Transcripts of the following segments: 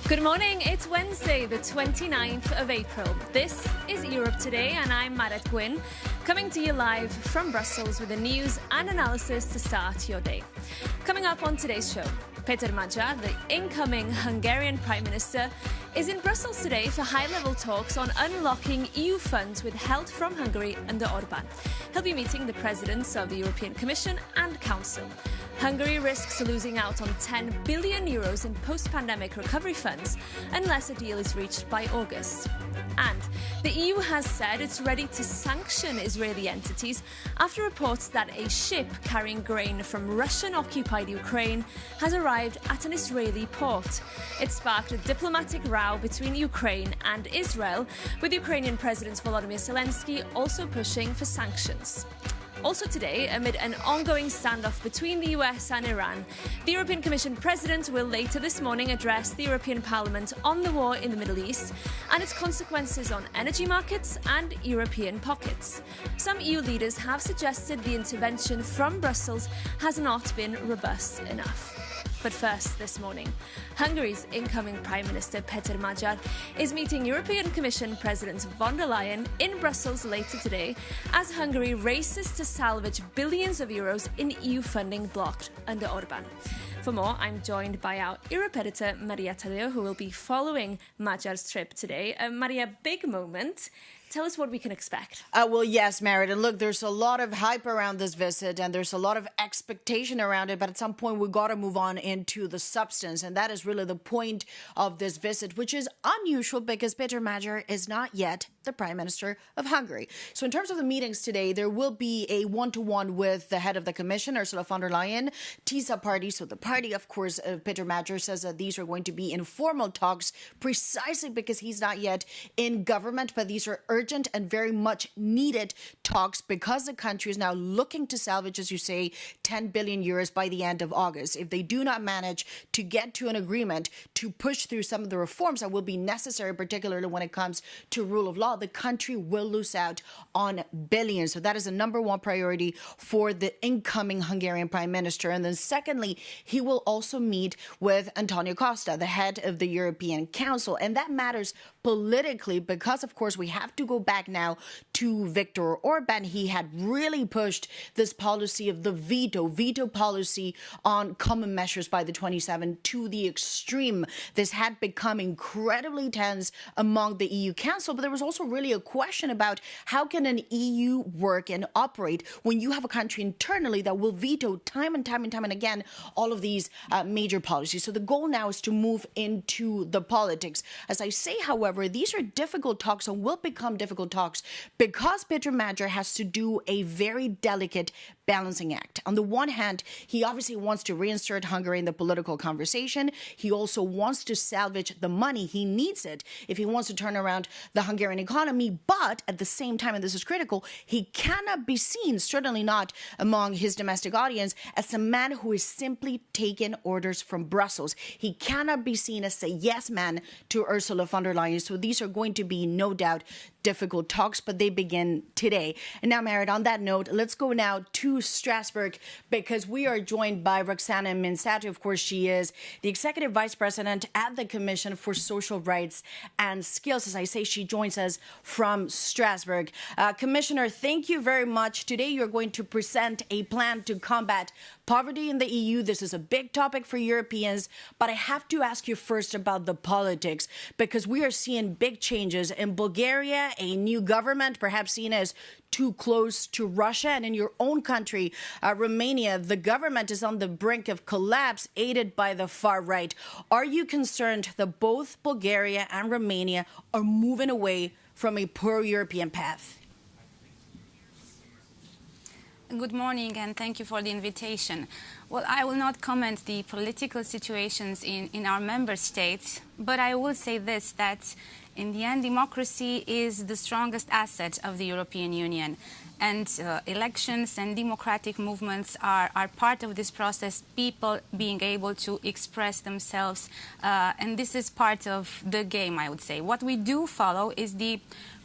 Good morning, it's Wednesday, the 29th of April. This is Europe Today, and I'm Maret Gwyn, coming to you live from Brussels with the news and analysis to start your day. Coming up on today's show, Péter Magyar, the incoming Hungarian Prime Minister, is in Brussels today for high-level talks on unlocking EU funds withheld from Hungary under Orbán. He'll be meeting the presidents of the European Commission and Council. Hungary risks losing out on €10 billion in post-pandemic recovery funds unless a deal is reached by August. And the EU has said it's ready to sanction Israeli entities after reports that a ship carrying grain from Russian-occupied Ukraine has arrived at an Israeli port. It sparked a diplomatic row between Ukraine and Israel, with Ukrainian President Volodymyr Zelensky also pushing for sanctions. Also today, amid an ongoing standoff between the US and Iran, the European Commission President will later this morning address the European Parliament on the war in the Middle East and its consequences on energy markets and European pockets. Some EU leaders have suggested the intervention from Brussels has not been robust enough. But first, this morning, Hungary's incoming Prime Minister Péter Magyar is meeting European Commission President von der Leyen in Brussels later today as Hungary races to salvage billions of euros in EU funding blocked under Orbán. For more, I'm joined by our Europe editor, Maria Tadeo, who will be following Magyar's trip today. Maria, big moment. Tell us what we can expect. Well, yes, Merritt. And look, there's a lot of hype around this visit and there's a lot of expectation around it. But at some point, we've got to move on into the substance. And that is really the point of this visit, which is unusual because Péter Magyar is not yet the Prime Minister of Hungary. So in terms of the meetings today, there will be a one-to-one with the head of the Commission, Ursula von der Leyen, TISA party. So the party, of course, Péter Magyar says that these are going to be informal talks precisely because he's not yet in government. But these are urgent and very much needed talks because the country is now looking to salvage, as you say, 10 billion euros by the end of August. If they do not manage to get to an agreement to push through some of the reforms that will be necessary, particularly when it comes to rule of law, the country will lose out on billions. So that is the number one priority for the incoming Hungarian Prime Minister. And then secondly, he will also meet with Antonio Costa, the head of the European Council. And that matters politically because, of course, we have to go back now to Viktor Orbán. He had really pushed this policy of the veto policy on common measures by the 27 to the extreme. This had become incredibly tense among the EU Council, but there was also really a question about how can an EU work and operate when you have a country internally that will veto time and time and again all of these major policies. So the goal now is to move into the politics. As I say, however, these are difficult talks and will become difficult talks because Péter Magyar has to do a very delicate balancing act. On the one hand, he obviously wants to reinsert Hungary in the political conversation. He also wants to salvage the money. He needs it if he wants to turn around the Hungarian economy. But at the same time, and this is critical, he cannot be seen, certainly not among his domestic audience, as a man who is simply taking orders from Brussels. He cannot be seen as a yes man to Ursula von der Leyen. So these are going to be, no doubt, difficult talks, but they begin today. And now, Merritt, on that note, let's go now to Strasbourg because we are joined by Roxana Mینزاتو. Of course, she is the Executive Vice President at the Commission for Social Rights and Skills. As I say, she joins us from Strasbourg. Commissioner, thank you very much. Today, you're going to present a plan to combat poverty in the EU. This is a big topic for Europeans, but I have to ask you first about the politics because we are seeing big changes in Bulgaria, a new government, perhaps seen as too close to Russia. And in your own country, Romania, the government is on the brink of collapse, aided by the far right. Are you concerned that both Bulgaria and Romania are moving away from a pro-European path? Good morning, and thank you for the invitation. Well, I will not comment the political situations in our member states, but I will say this, that in the end, democracy is the strongest asset of the European Union. And elections and democratic movements are part of this process, people being able to express themselves. And this is part of the game, I would say. What we do follow is the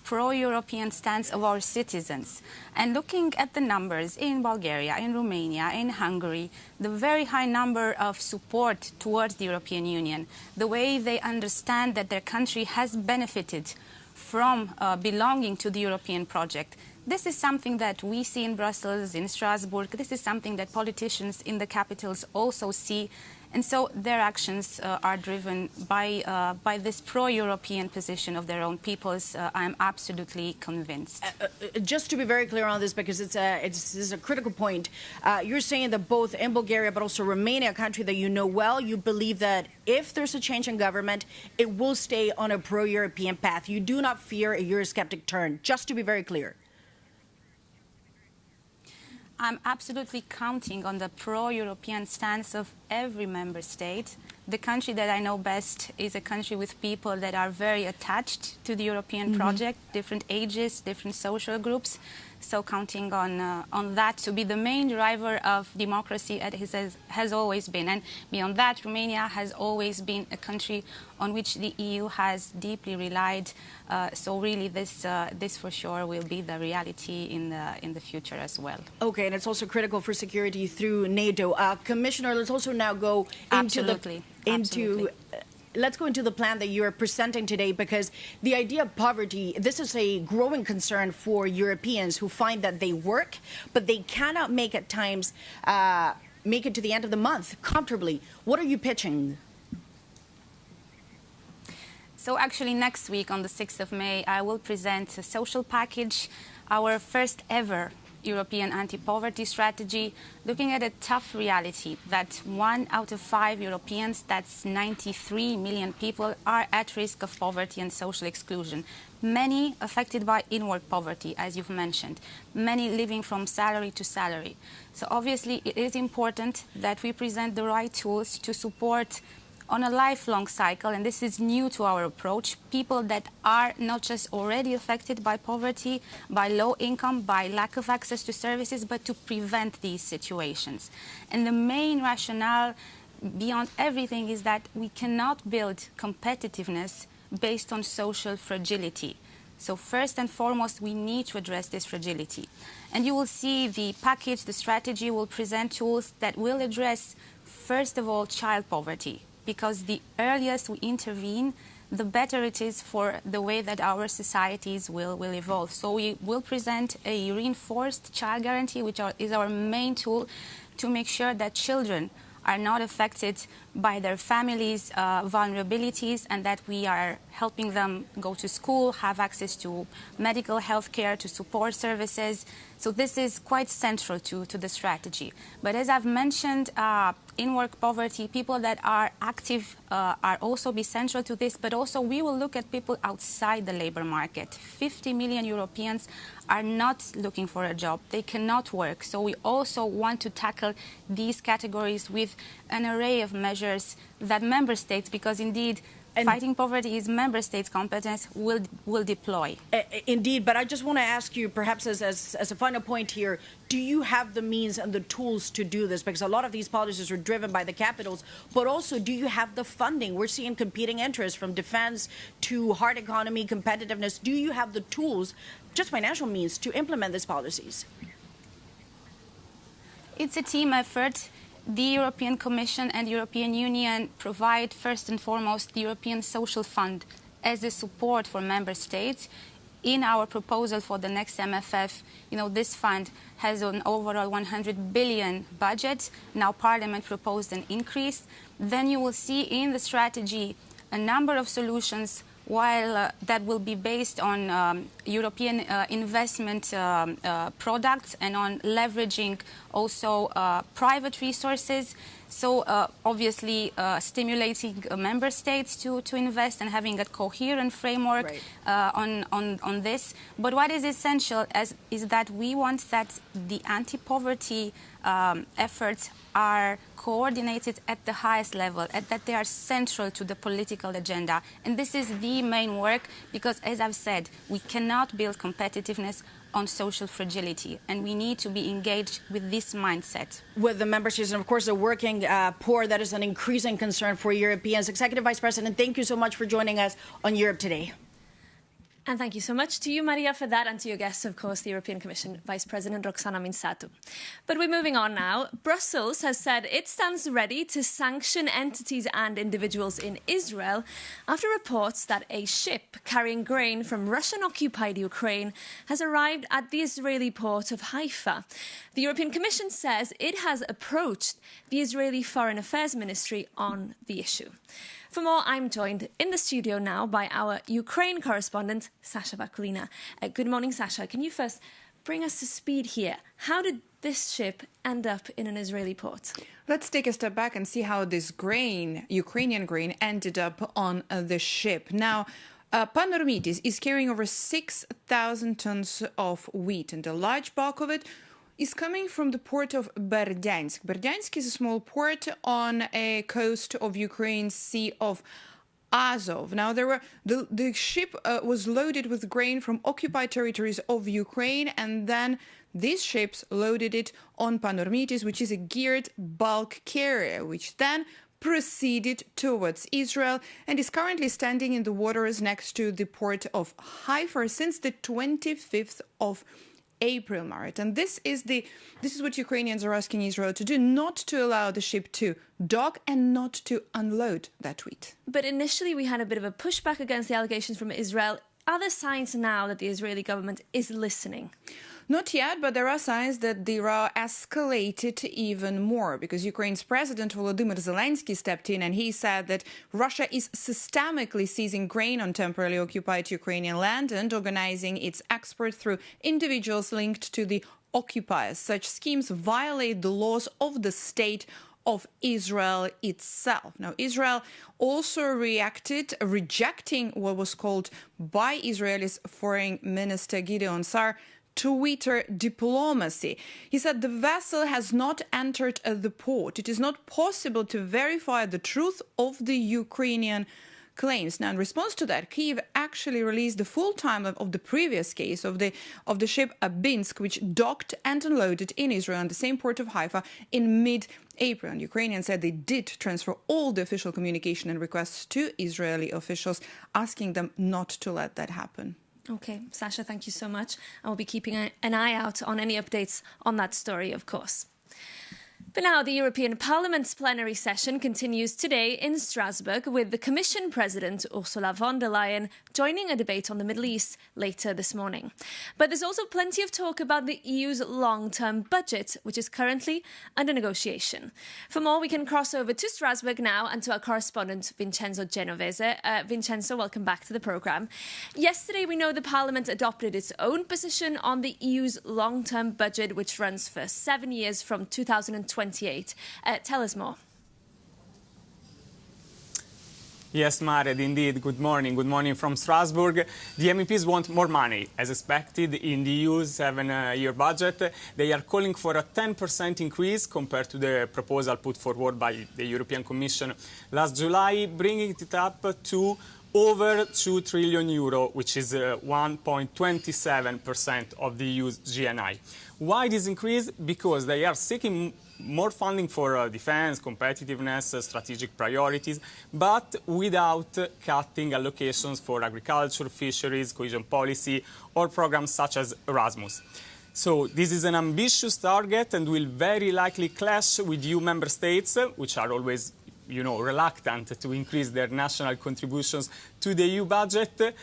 pro-European stance of our citizens. And looking at the numbers in Bulgaria, in Romania, in Hungary, the very high number of support towards the European Union, the way they understand that their country has benefited from belonging to the European project. This is something that we see in Brussels, in Strasbourg. This is something that politicians in the capitals also see. And so their actions are driven by this pro-European position of their own peoples. I'm absolutely convinced. Just to be very clear on this, because this is a critical point, you're saying that both in Bulgaria but also Romania, a country that you know well, you believe that if there's a change in government, it will stay on a pro-European path. You do not fear a Eurosceptic turn, just to be very clear. I'm absolutely counting on the pro-European stance of every member state. The country that I know best is a country with people that are very attached to the European project, different ages, different social groups. So counting on that to be the main driver of democracy as it has always been. And beyond that, Romania has always been a country on which the EU has deeply relied. So really this for sure will be the reality in the future as well. Okay, and it's also critical for security through NATO. Commissioner, let's also now go let's go into the plan that you're presenting today, because the idea of poverty, this is a growing concern for Europeans who find that they work, but they cannot make at times make it to the end of the month comfortably. What are you pitching? So actually next week on the 6th of May, I will present a social package, our first ever European anti-poverty strategy, looking at a tough reality that 1 out of 5 Europeans, that's 93 million people, are at risk of poverty and social exclusion. Many affected by in-work poverty, as you've mentioned, many living from salary to salary. So obviously it is important that we present the right tools to support on a lifelong cycle, and this is new to our approach, people that are not just already affected by poverty, by low income, by lack of access to services, but to prevent these situations. And the main rationale beyond everything is that we cannot build competitiveness based on social fragility. So first and foremost, we need to address this fragility. And you will see the package, the strategy will present tools that will address, first of all, child poverty, because the earliest we intervene, the better it is for the way that our societies will evolve. So we will present a reinforced child guarantee, which is our main tool to make sure that children are not affected by their families' vulnerabilities, and that we are helping them go to school, have access to medical health care, to support services. So this is quite central to the strategy. But as I've mentioned, in-work poverty, people that are active are also be central to this, but also we will look at people outside the labor market. 50 million Europeans are not looking for a job. They cannot work. So we also want to tackle these categories with an array of measures that member states, because indeed fighting poverty is member states' competence, will deploy. Indeed, but I just want to ask you, perhaps as a final point here, do you have the means and the tools to do this? Because a lot of these policies are driven by the capitals, but also do you have the funding? We're seeing competing interests from defense to hard economy, competitiveness. Do you have the tools, just financial means, to implement these policies? It's a team effort. The European Commission and the European Union provide, first and foremost, the European Social Fund as a support for member states. In our proposal for the next MFF, this fund has an overall 100 billion budget. Now Parliament proposed an increase. Then you will see in the strategy a number of solutions, while that will be based on European investment products and on leveraging also private resources. So obviously stimulating member states to invest and having a coherent framework on this. But what is essential is that we want that the anti-poverty efforts are coordinated at the highest level, that they are central to the political agenda. And this is the main work, because, as I've said, we cannot build competitiveness on social fragility, and we need to be engaged with this mindset. With the member states and, of course, the working poor, that is an increasing concern for Europeans. Executive Vice President, thank you so much for joining us on Europe Today. And thank you so much to you, Maria, for that, and to your guests, of course, the European Commission Vice President Roxana Mínzató. But we're moving on now. Brussels has said it stands ready to sanction entities and individuals in Israel after reports that a ship carrying grain from Russian-occupied Ukraine has arrived at the Israeli port of Haifa. The European Commission says it has approached the Israeli Foreign Affairs Ministry on the issue. For more, I'm joined in the studio now by our Ukraine correspondent, Sasha Vakulina. Good morning, Sasha. Can you first bring us to speed here? How did this ship end up in an Israeli port? Let's take a step back and see how this grain, Ukrainian grain, ended up on the ship. Now, Panormitis is carrying over 6,000 tons of wheat, and a large bulk of it is coming from the port of Berdyansk. Berdyansk is a small port on a coast of Ukraine's Sea of Azov. Now, the ship was loaded with grain from occupied territories of Ukraine, and then these ships loaded it on Panormitis, which is a geared bulk carrier, which then proceeded towards Israel and is currently standing in the waters next to the port of Haifa since the 25th of April, Marit. And this is what Ukrainians are asking Israel to do, not to allow the ship to dock and not to unload that wheat. But initially we had a bit of a pushback against the allegations from Israel. Are there signs now that the Israeli government is listening? Not yet, but there are signs that they are escalated even more, because Ukraine's President Volodymyr Zelensky stepped in and he said that Russia is systemically seizing grain on temporarily occupied Ukrainian land and organizing its export through individuals linked to the occupiers. Such schemes violate the laws of the state of Israel itself. Now, Israel also reacted, rejecting what was called by Israel's Foreign Minister Gideon Sa'ar Twitter diplomacy. He said the vessel has not entered the port. It is not possible to verify the truth of the Ukrainian claims. Now, in response to that, Kyiv actually released the full timeline of the previous case of the ship Abinsk, which docked and unloaded in Israel on the same port of Haifa in mid-April. And Ukrainians said they did transfer all the official communication and requests to Israeli officials, asking them not to let that happen. Okay, Sasha, thank you so much. I will be keeping an eye out on any updates on that story, of course. But now the European Parliament's plenary session continues today in Strasbourg, with the Commission President Ursula von der Leyen joining a debate on the Middle East later this morning. But there's also plenty of talk about the EU's long-term budget, which is currently under negotiation. For more, we can cross over to Strasbourg now and to our correspondent Vincenzo Genovese. Vincenzo, welcome back to the programme. Yesterday, we know the Parliament adopted its own position on the EU's long-term budget, which runs for 7 years from 2028. Tell us more. Yes, Mared, indeed. Good morning. Good morning from Strasbourg. The MEPs want more money. As expected in the EU's 7-year budget, they are calling for a 10% increase compared to the proposal put forward by the European Commission last July, bringing it up to over 2 trillion euro, which is 1.27% of the EU's GNI. Why this increase? Because they are seeking more funding for defense, competitiveness, strategic priorities, but without cutting allocations for agriculture, fisheries, cohesion policy, or programs such as Erasmus. So this is an ambitious target and will very likely clash with EU member states, which are always reluctant to increase their national contributions to the EU budget.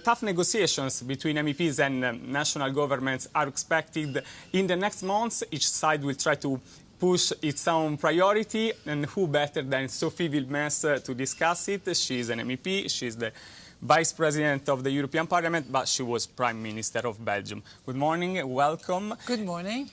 Tough negotiations between MEPs and national governments are expected in the next months. Each side will try to push its own priority, and who better than Sophie Wilmès to discuss it? She is an MEP, she is the Vice President of the European Parliament, but she was Prime Minister of Belgium. Good morning, welcome. Good morning.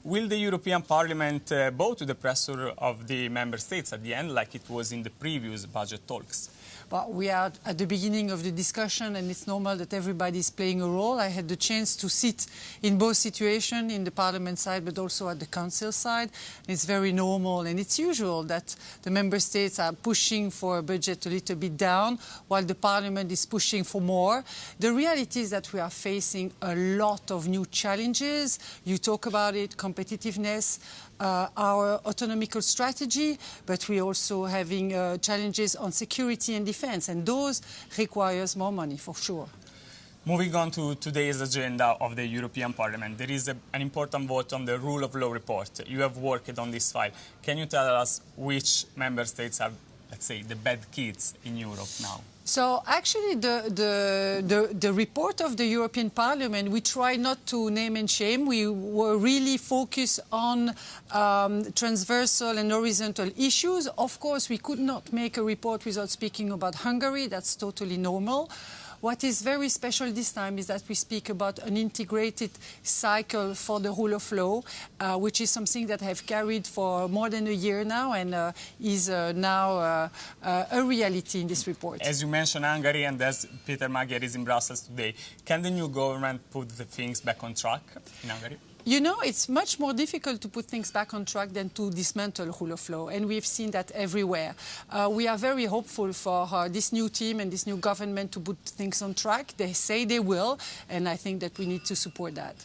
Will the European Parliament bow to the pressure of the member states at the end, like it was in the previous budget talks? Well, we are at the beginning of the discussion, and it's normal that everybody is playing a role. I had the chance to sit in both situations, in the Parliament side, but also at the Council side. It's very normal, and it's usual that the member states are pushing for a budget a little bit down, while the Parliament is pushing for more. The reality is that we are facing a lot of new challenges. You talk about it, competitiveness, our autonomical strategy, but we're also having challenges on security and defense, and those requires more money for sure. Moving on to today's agenda of the European Parliament, there is an important vote on the rule of law report. You have worked on this file. Can you tell us which member states are, let's say, the bad kids in Europe now? So actually the report of the European Parliament, we try not to name and shame. We were really focused on transversal and horizontal issues. Of course, we could not make a report without speaking about Hungary. That's totally normal. What is very special this time is that we speak about an integrated cycle for the rule of law, which is something that I have carried for more than a year now and is now a reality in this report. As you mentioned Hungary, and as Peter Magyar is in Brussels today, can the new government put the things back on track in Hungary? You know, it's much more difficult to put things back on track than to dismantle rule of law, and we've seen that everywhere. We are very hopeful for this new team and this new government to put things on track. They say they will, and I think that we need to support that.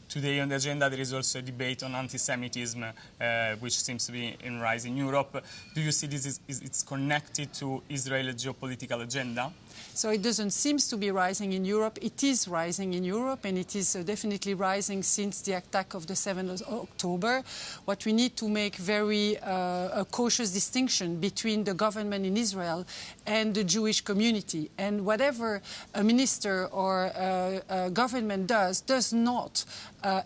Today on the agenda there is also a debate on anti-Semitism, which seems to be in rise in Europe. Do you see this it's connected to Israel's geopolitical agenda? So it doesn't seem to be rising in Europe. It is rising in Europe, and it is definitely rising since the attack of the 7th of October. What we need to make very a cautious distinction between the government in Israel and the Jewish community. And whatever a minister or a government does not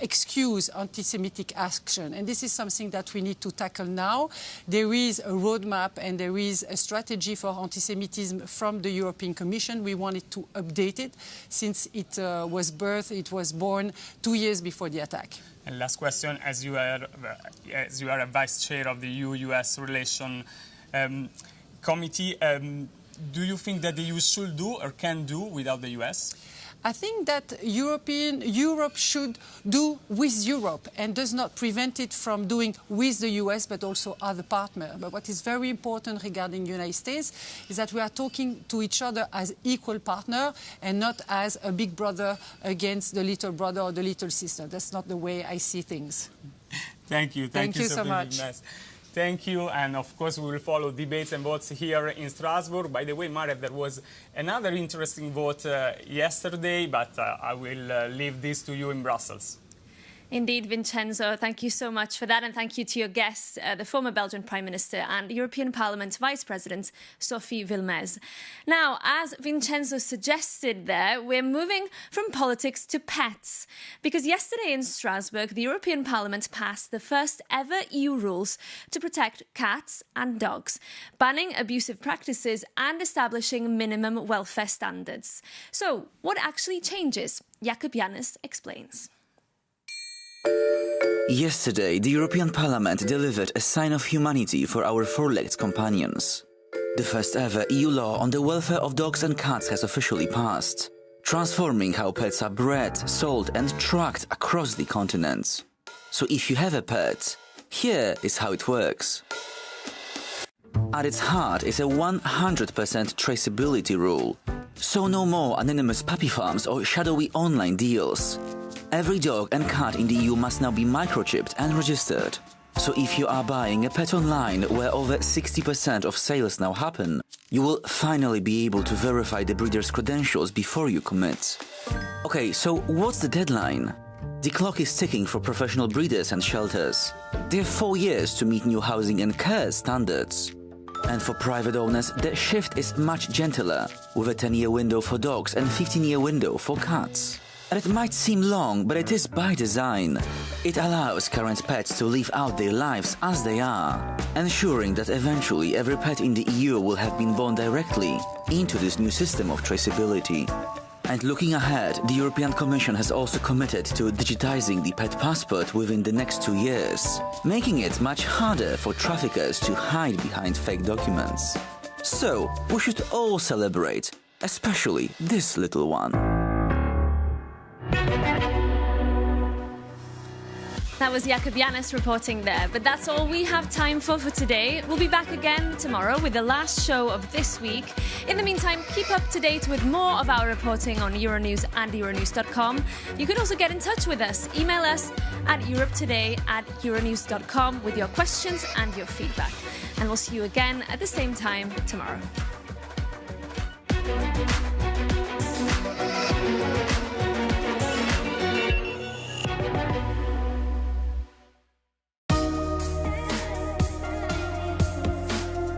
excuse anti-Semitic action. And this is something that we need to tackle now. There is a roadmap and there is a strategy for anti-Semitism from the European Commission. We wanted to update it since it was born 2 years before the attack. And last question, as you are a vice chair of the EU-US relation committee, do you think that the EU should do or can do without the US? I think that Europe should do with Europe and does not prevent it from doing with the US but also other partners. But what is very important regarding the United States is that we are talking to each other as equal partner and not as a big brother against the little brother or the little sister. That's not the way I see things. Thank you. Thank you so much. Thank you, and of course we will follow debates and votes here in Strasbourg. By the way, Marek, there was another interesting vote yesterday, but I will leave this to you in Brussels. Indeed, Vincenzo, thank you so much for that, and thank you to your guest, the former Belgian Prime Minister and European Parliament Vice President, Sophie Wilmès. Now, as Vincenzo suggested there, we're moving from politics to pets, because yesterday in Strasbourg, the European Parliament passed the first ever EU rules to protect cats and dogs, banning abusive practices and establishing minimum welfare standards. So, what actually changes? Jakub Janus explains. Yesterday, the European Parliament delivered a sign of humanity for our four-legged companions. The first ever EU law on the welfare of dogs and cats has officially passed, transforming how pets are bred, sold and tracked across the continent. So if you have a pet, here is how it works. At its heart is a 100% traceability rule. So no more anonymous puppy farms or shadowy online deals. Every dog and cat in the EU must now be microchipped and registered. So if you are buying a pet online, where over 60% of sales now happen, you will finally be able to verify the breeder's credentials before you commit. Okay, so what's the deadline? The clock is ticking for professional breeders and shelters. They have 4 years to meet new housing and care standards. And for private owners, the shift is much gentler, with a 10-year window for dogs and 15-year window for cats. And it might seem long, but it is by design. It allows current pets to live out their lives as they are, ensuring that eventually every pet in the EU will have been born directly into this new system of traceability. And looking ahead, the European Commission has also committed to digitizing the pet passport within the next 2 years, making it much harder for traffickers to hide behind fake documents. So, we should all celebrate, especially this little one. That was Jacobianis reporting there, but that's all we have time for today. We'll be back again tomorrow with the last show of this week. In the meantime, keep up to date with more of our reporting on Euronews and Euronews.com. You can also get in touch with us. Email us at europetoday@euronews.com with your questions and your feedback. And we'll see you again at the same time tomorrow.